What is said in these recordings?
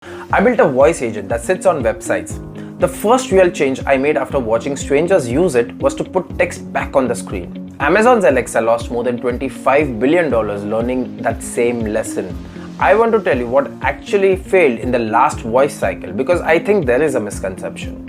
I built a voice agent that sits on websites. The first real change I made after watching strangers use it was to put text back on the screen. Amazon's Alexa lost more than $25 billion learning that same lesson. I want to tell you what actually failed in the last voice cycle because I think there is a misconception.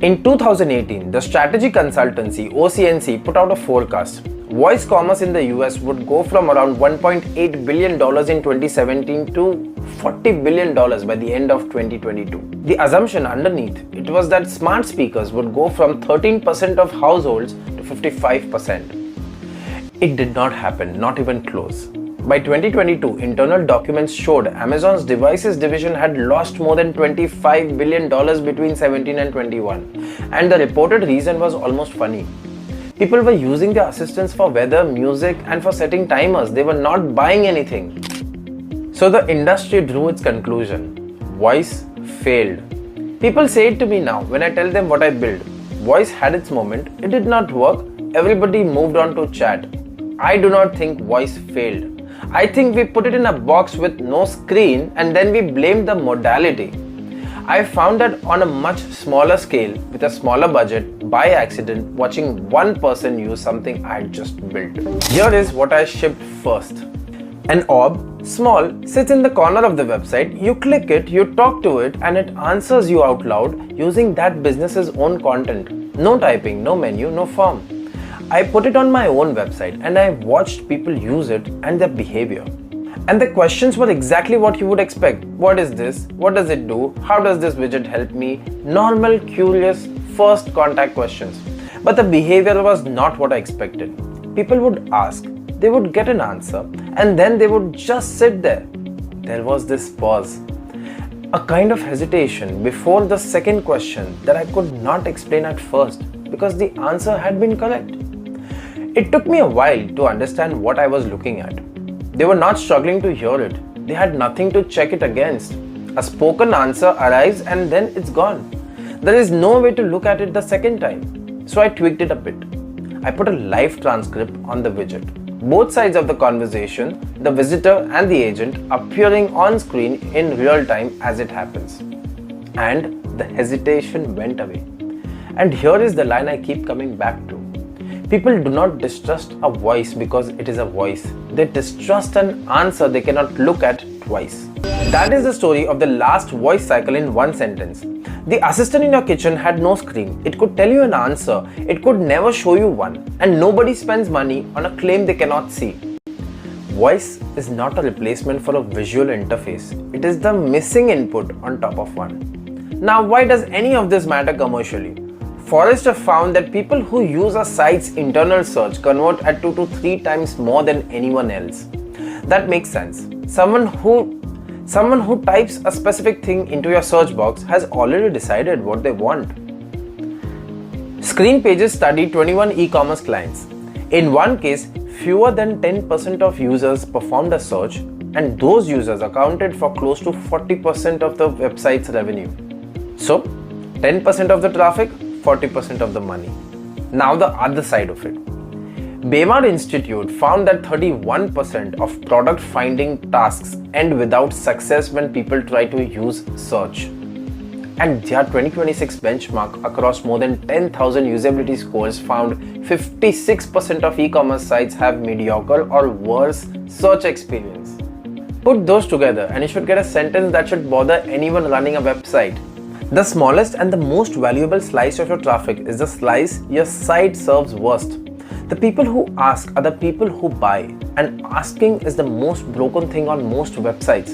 In 2018, the strategy consultancy OC&C put out a forecast. Voice commerce in the US would go from around $1.8 billion in 2017 to $40 billion by the end of 2022. The assumption underneath it was that smart speakers would go from 13% of households to 55%. It did not happen, not even close. By 2022, internal documents showed Amazon's devices division had lost more than $25 billion between 17 and 21, and the reported reason was almost funny. People were using their assistants for weather, music, and for setting timers. They were not buying anything. So the industry drew its conclusion. Voice failed. People say it to me now when I tell them what I built. Voice had its moment. It did not work. Everybody moved on to chat. I do not think voice failed. I think we put it in a box with no screen and then we blamed the modality. I found that on a much smaller scale, with a smaller budget, by accident, watching one person use something I had just built. Here is what I shipped first. An orb, small, sits in the corner of the website. You click it, you talk to it, and it answers you out loud using that business's own content. No typing, no menu, no form. I put it on my own website and I watched people use it and their behavior. And the questions were exactly what you would expect. What is this? What does it do? How does this widget help me? Normal, curious, first contact questions. But the behavior was not what I expected. People would ask, they would get an answer, and then they would just sit there. There was this pause. A kind of hesitation before the second question that I could not explain at first because the answer had been correct. It took me a while to understand what I was looking at. They were not struggling to hear it. They had nothing to check it against. A spoken answer arrives and then it's gone. There is no way to look at it the second time. So I tweaked it a bit. I put a live transcript on the widget. Both sides of the conversation, the visitor and the agent, appearing on screen in real time as it happens. And the hesitation went away. And here is the line I keep coming back to. People do not distrust a voice because it is a voice. They distrust an answer they cannot look at twice. That is the story of the last voice cycle in one sentence. The assistant in your kitchen had no screen. It could tell you an answer. It could never show you one. And nobody spends money on a claim they cannot see. Voice is not a replacement for a visual interface. It is the missing input on top of one. Now, why does any of this matter commercially? Forrester found that people who use a site's internal search convert at 2 to 3 times more than anyone else. That makes sense. Someone who types a specific thing into your search box has already decided what they want. Screen Pages studied 21 e-commerce clients. In one case, fewer than 10% of users performed a search, and those users accounted for close to 40% of the website's revenue. So, 10% of the traffic, 40% of the money. Now the other side of it. Baymard Institute found that 31% of product finding tasks end without success when people try to use search. And their 2026 benchmark across more than 10,000 usability scores found 56% of e-commerce sites have mediocre or worse search experience. Put those together and you should get a sentence that should bother anyone running a website. The smallest and the most valuable slice of your traffic is the slice your site serves worst. The people who ask are the people who buy, and asking is the most broken thing on most websites.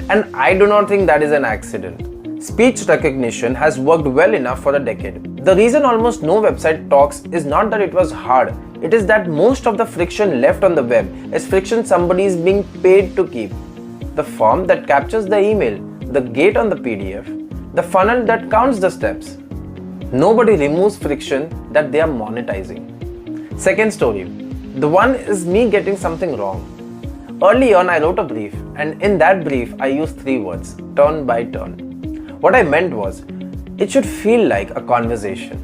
And I do not think that is an accident. Speech recognition has worked well enough for a decade. The reason almost no website talks is not that it was hard, it is that most of the friction left on the web is friction somebody is being paid to keep. The form that captures the email, the gate on the PDF, the funnel that counts the steps. Nobody removes friction that they are monetizing. Second story. The one is me getting something wrong. Early on I wrote a brief, and in that brief I used 3 words, turn by turn. What I meant was, it should feel like a conversation.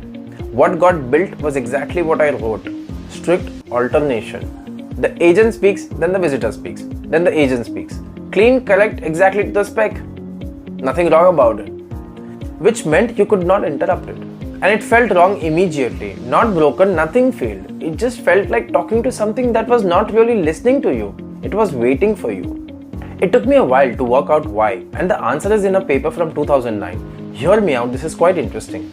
What got built was exactly what I wrote. Strict alternation. The agent speaks, then the visitor speaks, then the agent speaks. Clean, correct, exactly to the spec. Nothing wrong about it. Which meant you could not interrupt it. And it felt wrong immediately. Not broken, nothing failed. It just felt like talking to something that was not really listening to you. It was waiting for you. It took me a while to work out why, and the answer is in a paper from 2009. Hear me out, this is quite interesting.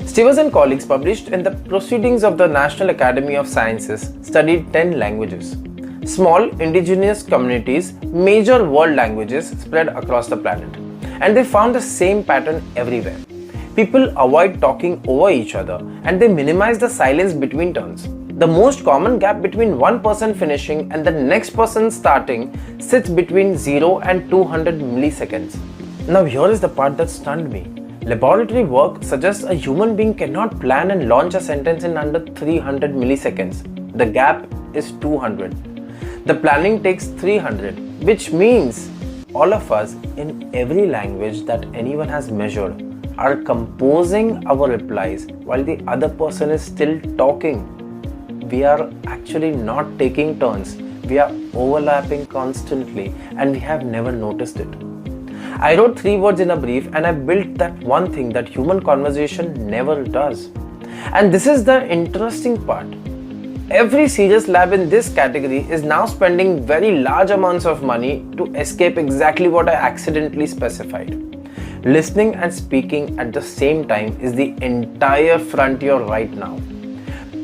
Stivers and colleagues published in the Proceedings of the National Academy of Sciences studied 10 languages. Small indigenous communities, major world languages spread across the planet. And they found the same pattern everywhere. People avoid talking over each other and they minimize the silence between turns. The most common gap between one person finishing and the next person starting sits between 0 and 200 milliseconds. Now here is the part that stunned me. Laboratory work suggests a human being cannot plan and launch a sentence in under 300 milliseconds. The gap is 200. The planning takes 300, which means all of us in every language that anyone has measured are composing our replies while the other person is still talking. We are actually not taking turns. We are overlapping constantly and we have never noticed it. I wrote 3 words in a brief and I built that one thing that human conversation never does. And this is the interesting part. Every serious lab in this category is now spending very large amounts of money to escape exactly what I accidentally specified. Listening and speaking at the same time is the entire frontier right now.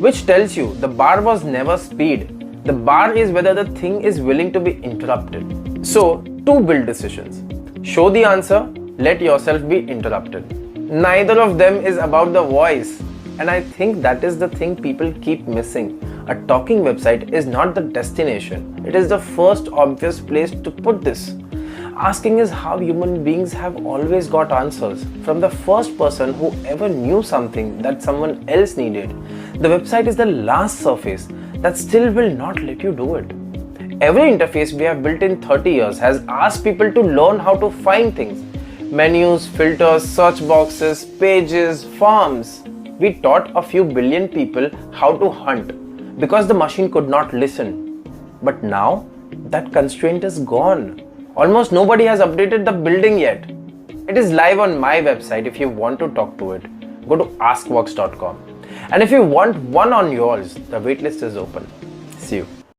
Which tells you the bar was never speed. The bar is whether the thing is willing to be interrupted. So, 2 build decisions. Show the answer, let yourself be interrupted. Neither of them is about the voice. And I think that is the thing people keep missing. A talking website is not the destination. It is the first obvious place to put this. Asking is how human beings have always got answers. From the first person who ever knew something that someone else needed, the website is the last surface that still will not let you do it. Every interface we have built in 30 years has asked people to learn how to find things. Menus, filters, search boxes, pages, forms. We taught a few billion people how to hunt because the machine could not listen. But now that constraint is gone. Almost nobody has updated the building yet. It is live on my website if you want to talk to it. Go to askworks.com. And if you want one on yours, the waitlist is open. See you.